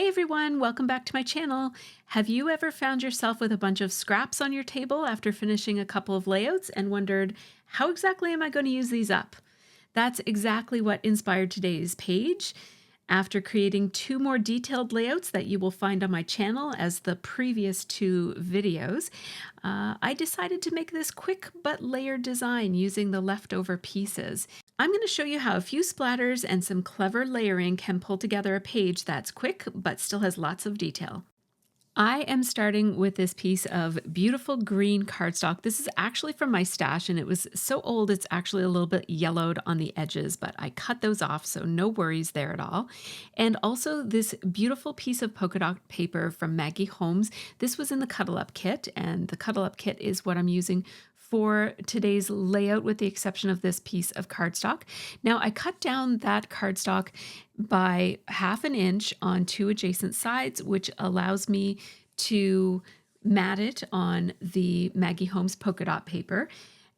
Hey everyone, welcome back to my channel. Have you ever found yourself with a bunch of scraps on your table after finishing a couple of layouts and wondered, how exactly am I going to use these up? That's exactly what inspired today's page. After creating two more detailed layouts that you will find on my channel as the previous two videos, I decided to make this quick but layered design using the leftover pieces. I'm going to show you how a few splatters and some clever layering can pull together a page that's quick but still has lots of detail. I am starting with this piece of beautiful green cardstock. This is actually from my stash and it was so old it's actually a little bit yellowed on the edges, but I cut those off, so no worries there at all. And also this beautiful piece of polka dot paper from Maggie Holmes. This was in the Cuddle Up kit, and the Cuddle Up kit is what I'm using for today's layout with the exception of this piece of cardstock. Now I cut down that cardstock by 1/2 inch on two adjacent sides, which allows me to mat it on the Maggie Holmes polka dot paper.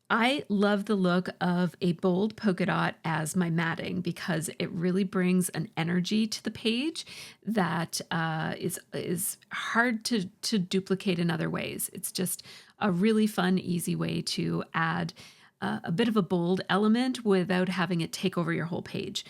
I love the look of a bold polka dot as my matting because it really brings an energy to the page that is hard to duplicate in other ways. It's just a really fun, easy way to add a bit of a bold element without having it take over your whole page.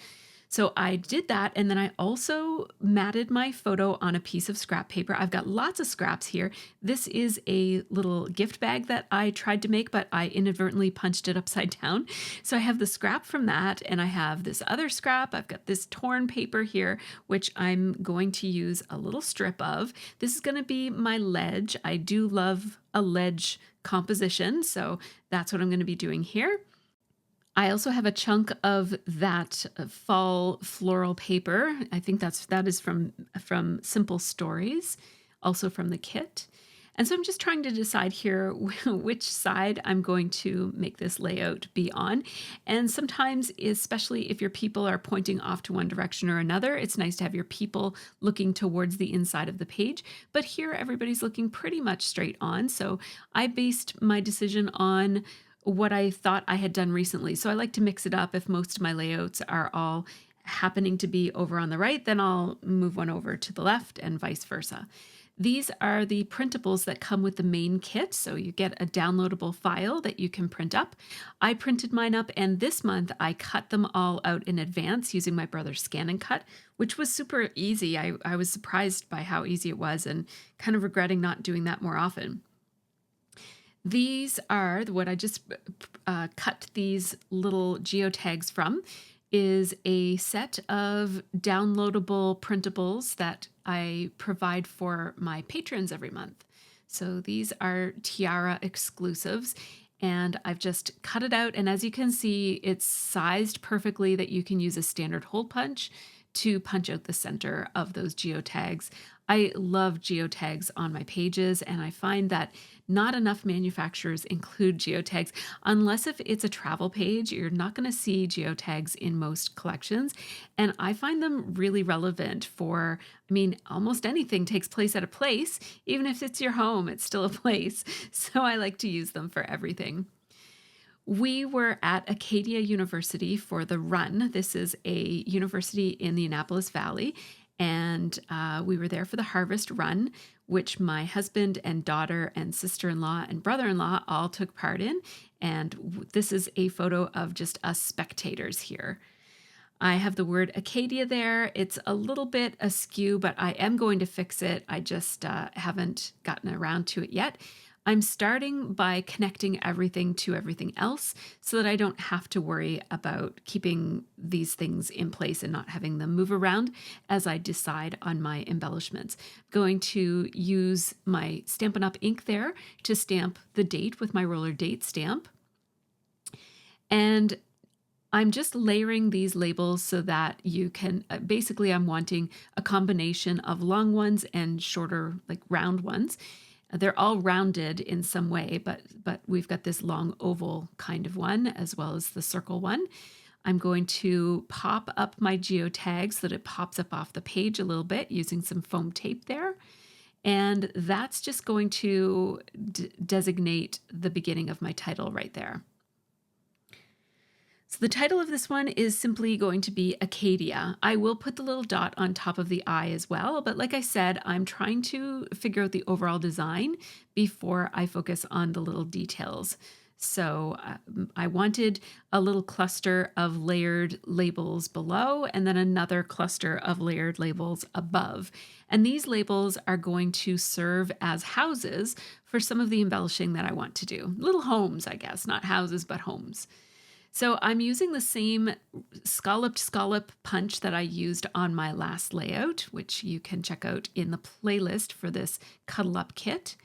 So I did that, and then I also matted my photo on a piece of scrap paper. I've got lots of scraps here. This is a little gift bag that I tried to make, but I inadvertently punched it upside down. So I have the scrap from that, and I have this other scrap. I've got this torn paper here, which I'm going to use a little strip of. This is going to be my ledge. I do love a ledge composition, so that's what I'm going to be doing here. I also have a chunk of that fall floral paper. I think that is from Simple Stories, also from the kit. And so I'm just trying to decide here which side I'm going to make this layout be on. And sometimes, especially if your people are pointing off to one direction or another, it's nice to have your people looking towards the inside of the page. But here everybody's looking pretty much straight on. So I based my decision on what I thought I had done recently. So I like to mix it up. If most of my layouts are all happening to be over on the right, then I'll move one over to the left and vice versa. These are the printables that come with the main kit. So you get a downloadable file that you can print up. I printed mine up, and this month I cut them all out in advance using my brother's Scan and Cut, which was super easy. I was surprised by how easy it was and kind of regretting not doing that more often. These are what I just cut these little geotags from, is a set of downloadable printables that I provide for my patrons every month. So these are Tiara exclusives, and I've just cut it out. And as you can see, it's sized perfectly that you can use a standard hole punch to punch out the center of those geotags. I love geotags on my pages, and I find that not enough manufacturers include geotags. Unless if it's a travel page, you're not going to see geotags in most collections. And I find them really relevant for, almost anything takes place at a place. Even if it's your home, it's still a place. So I like to use them for everything. We were at Acadia University for the run. This is a university in the Annapolis Valley, and we were there for the Harvest Run, which my husband and daughter and sister-in-law and brother-in-law all took part in. And this is a photo of just us spectators here. I have the word Acadia there. It's a little bit askew, but I am going to fix it. I just haven't gotten around to it yet. I'm starting by connecting everything to everything else so that I don't have to worry about keeping these things in place and not having them move around as I decide on my embellishments. I'm going to use my Stampin' Up! Ink there to stamp the date with my roller date stamp. And I'm just layering these labels so that you can, basically I'm wanting a combination of long ones and shorter, like round ones. They're all rounded in some way, but we've got this long oval kind of one as well as the circle one. I'm going to pop up my geotag so that it pops up off the page a little bit using some foam tape there. And that's just going to designate the beginning of my title right there. So the title of this one is simply going to be Acadia. I will put the little dot on top of the I as well, but like I said, I'm trying to figure out the overall design before I focus on the little details. So I wanted a little cluster of layered labels below and then another cluster of layered labels above. And these labels are going to serve as houses for some of the embellishing that I want to do. Little homes, I guess, not houses, but homes. So I'm using the same scallop punch that I used on my last layout, which you can check out in the playlist for this Cuddle Up kit.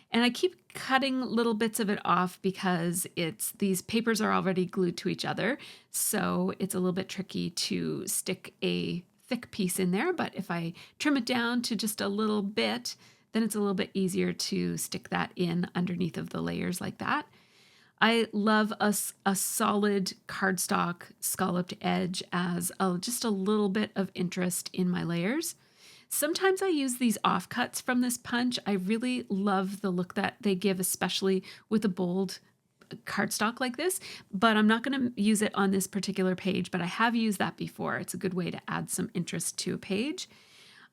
And I keep cutting little bits of it off because these papers are already glued to each other. So it's a little bit tricky to stick a thick piece in there. But if I trim it down to just a little bit, then it's a little bit easier to stick that in underneath of the layers like that. I love a solid cardstock scalloped edge as just a little bit of interest in my layers. Sometimes I use these offcuts from this punch. I really love the look that they give, especially with a bold cardstock like this, but I'm not going to use it on this particular page, but I have used that before. It's a good way to add some interest to a page.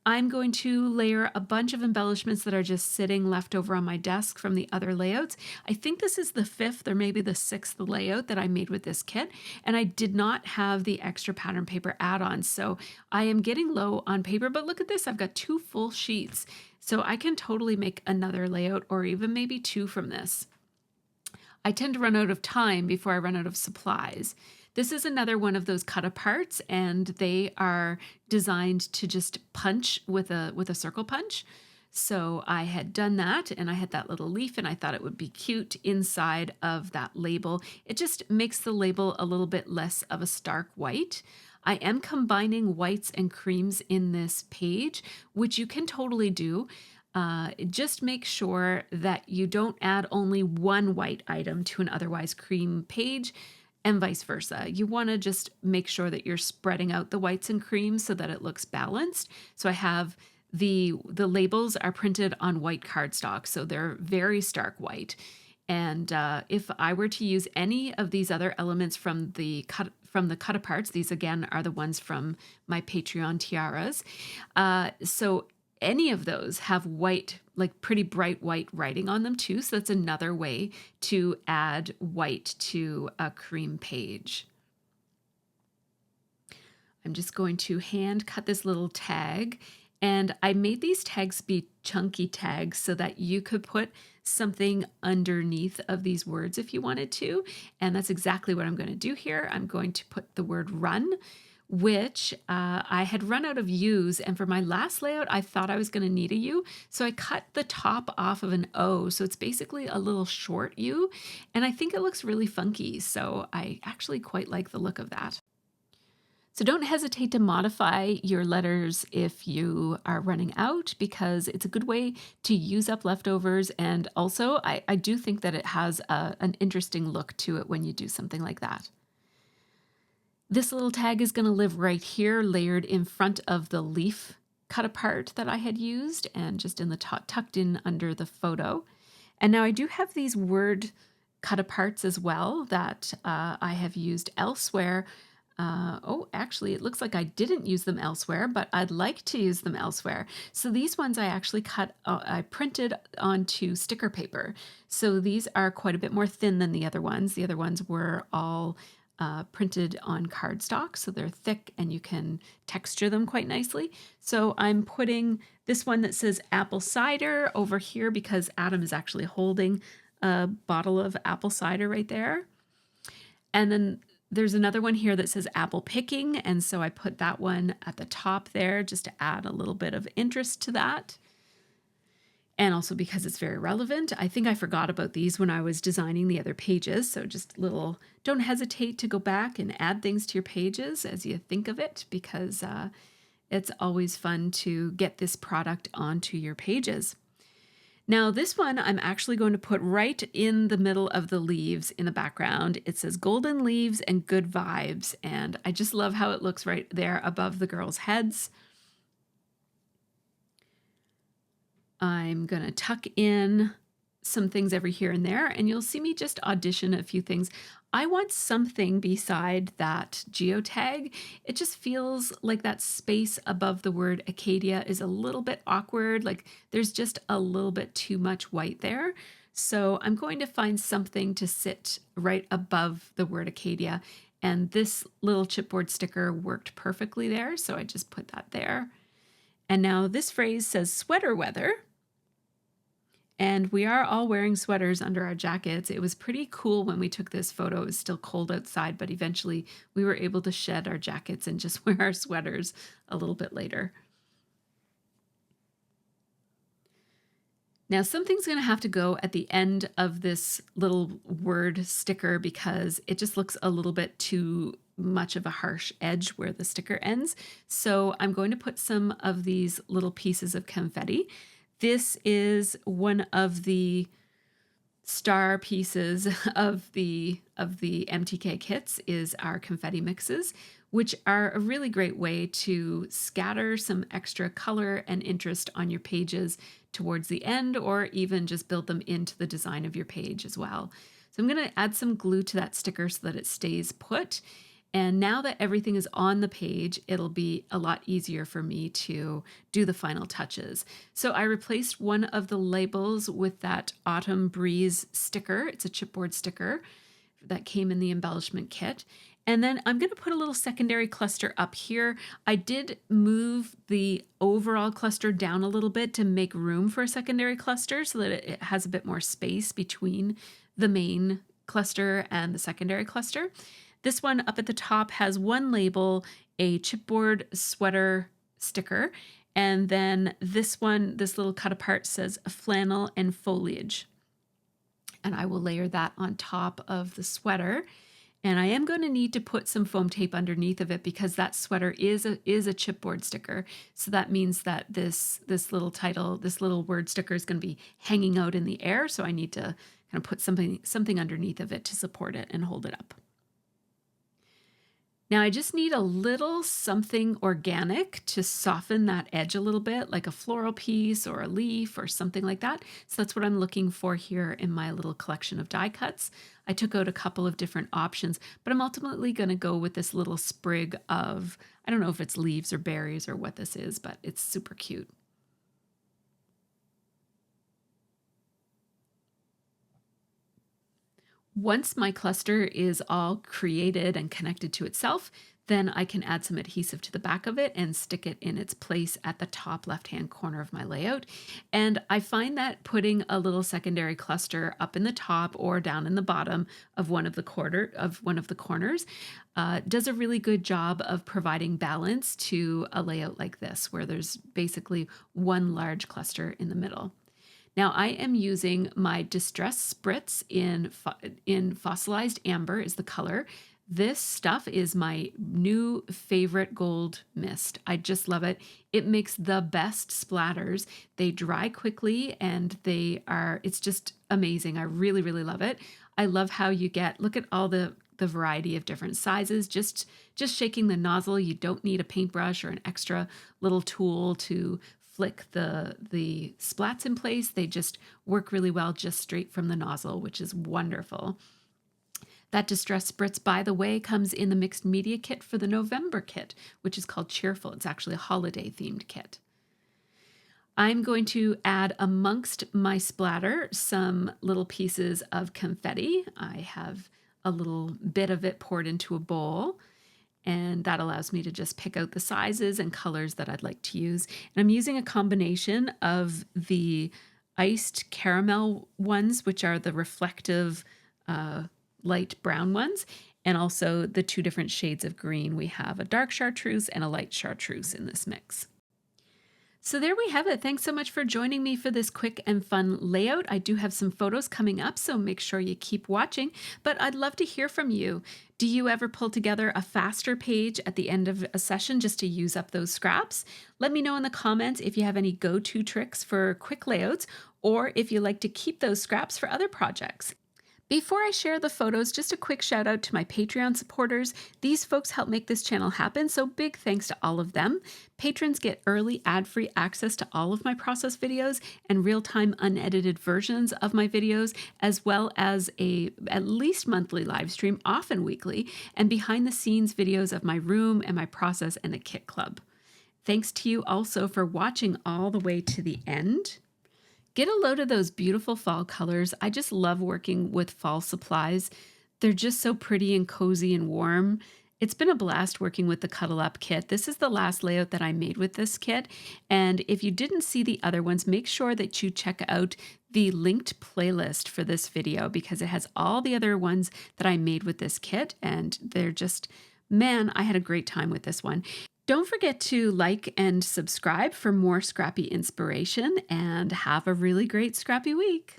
I'm going to layer a bunch of embellishments that are just sitting left over on my desk from the other layouts. I think this is the 5th or maybe the 6th layout that I made with this kit, and I did not have the extra pattern paper add-ons, so I am getting low on paper, but look at this, I've got 2 full sheets, so I can totally make another layout or even maybe 2 from this. I tend to run out of time before I run out of supplies. This is another one of those cut aparts, and they are designed to just punch with a circle punch. So I had done that, and I had that little leaf, and I thought it would be cute inside of that label. It just makes the label a little bit less of a stark white. I am combining whites and creams in this page, which you can totally do. Just make sure that you don't add only one white item to an otherwise cream page, and vice versa. You want to just make sure that you're spreading out the whites and creams so that it looks balanced. So I have the labels are printed on white cardstock, so they're very stark white. And if I were to use any of these other elements from the cut aparts, these again are the ones from my Patreon tiaras. So any of those have white, like pretty bright white writing on them too. So that's another way to add white to a cream page. I'm just going to hand cut this little tag, and I made these tags be chunky tags so that you could put something underneath of these words if you wanted to. And that's exactly what I'm going to do here. I'm going to put the word run, which I had run out of U's, and for my last layout I thought I was going to need a U, so I cut the top off of an O, so it's basically a little short U, and I think it looks really funky, so I actually quite like the look of that. So don't hesitate to modify your letters if you are running out, because it's a good way to use up leftovers, and also I do think that it has an interesting look to it when you do something like that. This little tag is going to live right here, layered in front of the leaf cut apart that I had used, and just in the top, tucked in under the photo. And now I do have these word cut aparts as well that I have used elsewhere. Oh, actually, it looks like I didn't use them elsewhere, but I'd like to use them elsewhere. So these ones I actually I printed onto sticker paper. So these are quite a bit more thin than the other ones. The other ones were all printed on cardstock, so they're thick and you can texture them quite nicely. So I'm putting this one that says apple cider over here because Adam is actually holding a bottle of apple cider right there. And then there's another one here that says apple picking, and so I put that one at the top there just to add a little bit of interest to that. And also because it's very relevant. I think I forgot about these when I was designing the other pages. So just don't hesitate to go back and add things to your pages as you think of it, because it's always fun to get this product onto your pages. Now this one I'm actually going to put right in the middle of the leaves in the background. It says golden leaves and good vibes. And I just love how it looks right there above the girls' heads. I'm going to tuck in some things every here and there, and you'll see me just audition a few things. I want something beside that geotag. It just feels like that space above the word Acadia is a little bit awkward, like there's just a little bit too much white there. So I'm going to find something to sit right above the word Acadia, and this little chipboard sticker worked perfectly there, so I just put that there. And now this phrase says sweater weather. And we are all wearing sweaters under our jackets. It was pretty cool when we took this photo. It was still cold outside, but eventually we were able to shed our jackets and just wear our sweaters a little bit later. Now something's going to have to go at the end of this little word sticker because it just looks a little bit too much of a harsh edge where the sticker ends. So I'm going to put some of these little pieces of confetti. This is one of the star pieces of the MTK kits is our confetti mixes, which are a really great way to scatter some extra color and interest on your pages towards the end, or even just build them into the design of your page as well. So I'm going to add some glue to that sticker so that it stays put. And now that everything is on the page, it'll be a lot easier for me to do the final touches. So I replaced one of the labels with that Autumn Breeze sticker. It's a chipboard sticker that came in the embellishment kit. And then I'm going to put a little secondary cluster up here. I did move the overall cluster down a little bit to make room for a secondary cluster so that it has a bit more space between the main cluster and the secondary cluster. This one up at the top has one label, a chipboard sweater sticker, and then this one, this little cut apart says flannel and foliage. And I will layer that on top of the sweater. And I am going to need to put some foam tape underneath of it because that sweater is a chipboard sticker. So that means that this little title, this little word sticker is going to be hanging out in the air. So I need to kind of put something underneath of it to support it and hold it up. Now I just need a little something organic to soften that edge a little bit, like a floral piece or a leaf or something like that. So that's what I'm looking for here in my little collection of die cuts. I took out a couple of different options, but I'm ultimately going to go with this little sprig of, I don't know if it's leaves or berries or what this is, but it's super cute. Once my cluster is all created and connected to itself, then I can add some adhesive to the back of it and stick it in its place at the top left-hand corner of my layout. And I find that putting a little secondary cluster up in the top or down in the bottom of one of the corners does a really good job of providing balance to a layout like this, where there's basically one large cluster in the middle. Now I am using my Distress Spritz in Fossilized Amber is the color. This stuff is my new favorite gold mist. I just love it. It makes the best splatters. They dry quickly and it's just amazing. I really, really love it. I love how look at all the variety of different sizes. Just shaking the nozzle. You don't need a paintbrush or an extra little tool to flick the splats in place. They just work really well just straight from the nozzle, which is wonderful. That Distress Spritz, by the way, comes in the mixed media kit for the November kit, which is called Cheerful. It's actually a holiday themed kit. I'm going to add amongst my splatter some little pieces of confetti. I have a little bit of it poured into a bowl, and that allows me to just pick out the sizes and colors that I'd like to use. And I'm using a combination of the iced caramel ones, which are the reflective light brown ones, and also the two different shades of green. We have a dark chartreuse and a light chartreuse in this mix. So there we have it. Thanks so much for joining me for this quick and fun layout. I do have some photos coming up, so make sure you keep watching, but I'd love to hear from you. Do you ever pull together a faster page at the end of a session just to use up those scraps? Let me know in the comments if you have any go-to tricks for quick layouts, or if you like to keep those scraps for other projects. Before I share the photos, just a quick shout out to my Patreon supporters. These folks help make this channel happen, so big thanks to all of them. Patrons get early ad-free access to all of my process videos and real-time unedited versions of my videos, as well as a at least monthly live stream, often weekly, and behind-the-scenes videos of my room and my process and a kit club. Thanks to you also for watching all the way to the end. Get a load of those beautiful fall colors. I just love working with fall supplies. They're just so pretty and cozy and warm. It's been a blast working with the Cuddle Up kit. This is the last layout that I made with this kit. And if you didn't see the other ones, make sure that you check out the linked playlist for this video because it has all the other ones that I made with this kit. And they're just, man, I had a great time with this one. Don't forget to like and subscribe for more scrappy inspiration, and have a really great scrappy week.